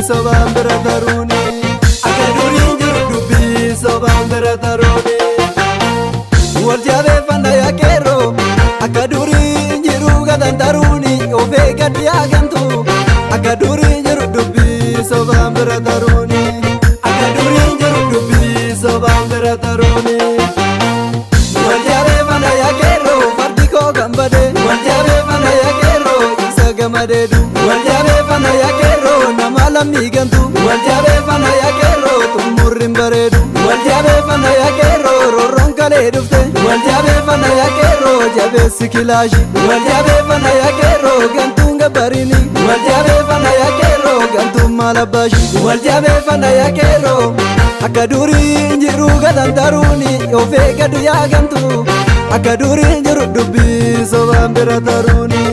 sobaan bira taruuni akka duriin jiru dubbii sobaan bira taruuni wal jabeeffannaa yaa qeerroo akka duriin jiru gadan taruuni of eeggadhu yaa gantu akka duriin jiru dubbii sobaan bira taruuni akka duriin jiru dubbii sobaan bira taruuni wal jabeeffannaa yaa qeerroo fardi koo kan bade wal jabeeffannaa yaa qeerroo isa gamadeedu wal jabeeffannaa yaa qeerroo nama lammii gantu wal jabeeffannaa yaa qeerroo xumurriin bareedu wal jabeeffannaa yaa qeerroo roorroon kalee dhufte wal jabeeffannaa yaa qeerroo jabeessi kilaashi wal jabeeffannaa yaa qeerroo gantuun gabbarini wal jabeeffannaa yaa qeerroo gantuun maalabbaashi wal jabeeffannaa yaa qeerroo akka duriin jiru gadan taruuni of eeggadhu yaa gantu akka duriin jiru dubbii sobaan bira taruuni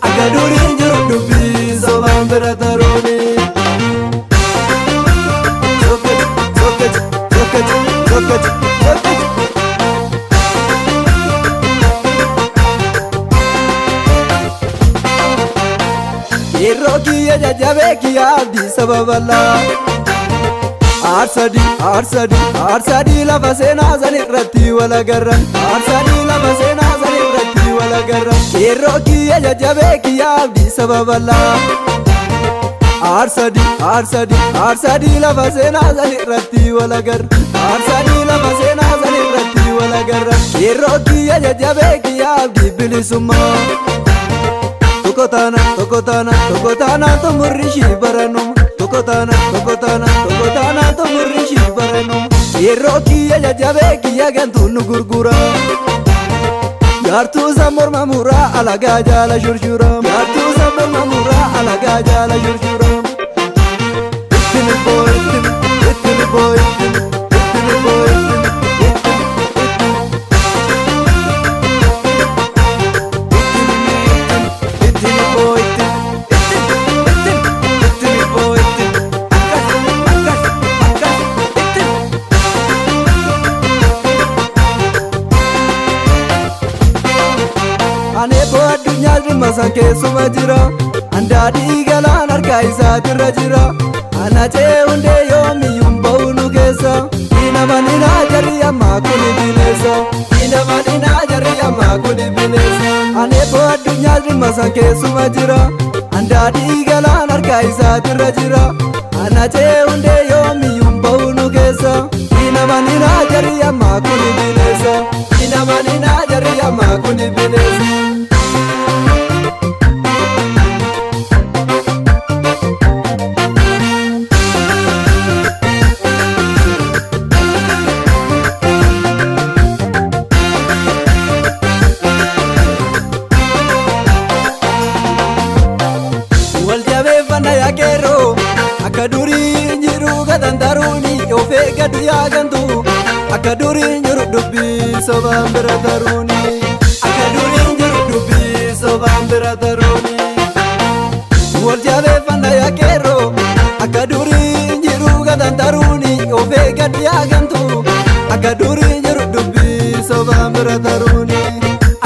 akka duriin jiru dubbii sobaan bira taruuni yeroo kiyya jajjabee kiyya abdii sababallaa aarsadii lafa seenaa san irratti wal agarran aarsadii lafa seenaa san irratti wal agarran yeroo kiyya jajjabee kiyya abdii sababallaa aarsadii lafa seenaa san irratti wal agarran aarsadii lafa seenaa san irratti wal agarran yeroo kiyya jajjabee kiyya abdii bilisummaa tokko taana tumurrishii baranuma tokko taana tumurrishii baranuma yeroo kiyya jajjabee kiyya gantuun nu gurgura jaartuu san morma muraa alagaa jaala shurshura jaartuu san morma muraa alagaa jaala shurshura ittimi boo ittimi boo ittimi boo aneeboo addunyaa dhimma san keessuma jira handaadhii galaan harkaa isaatirra jira anacee hundee yoomiyyuun ba'u nu keessa inamanina jarri ammaa kuni bineensa inamanina jarri ammaa kuni bineensa aneeboo addunyaa dhimma san keessuma jira handaadhii galaan harkaa isaatirra jira anacee hundee yoomiyyuun ba'u nu keessa inamanina jarri ammaa kuni bineensa inamanina jarri ammaa kuni bineensa yaa qeerroo akka duriin jiru gadan taruuni of eeggadhu yaa gantu akka duriin jiru dubbii sobaan bira taruuni akka duriin jiru dubbii sobaan bira taruuni wal jabeeffannaa yaa qeerroo akka duriin jiru gadan taruuni of eeggadhu yaa gantu akka duriin jiru dubbii sobaan bira taruuni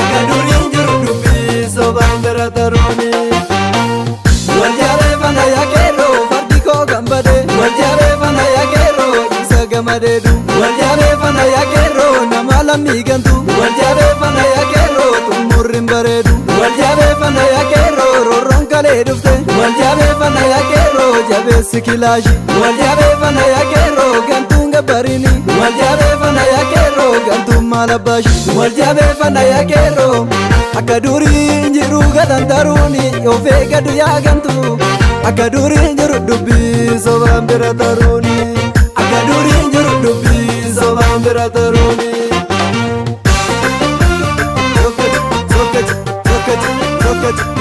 akka duriin jiru dubbii sobaan bira taruuni wal jabeeffannaa yaa qeerroo fardi koo kan bade wal jabeeffannaa yaa qeerroo isa gamadeedu wal jabeeffannaa yaa qeerroo nama lammii gantu wal jabeeffannaa yaa qeerroo xumurriin bareedu wal jabeeffannaa yaa qeerroo roorroon kalee dhufte wal jabeeffannaa yaa qeerroo jabeessi kilaashi wal jabeeffannaa yaa qeerroo gantuun gabbarini wal jabeeffannaa yaa qeerroo gantuun maalabbaashi wal jabeeffannaa yaa qeerroo akka duriin jiru gadan taruuni of eeggadhu yaa gantu akka duriin jiru dubbii sobaan bira taruuni akka duriin jiru dubbii sobaan bira taruuni sokkati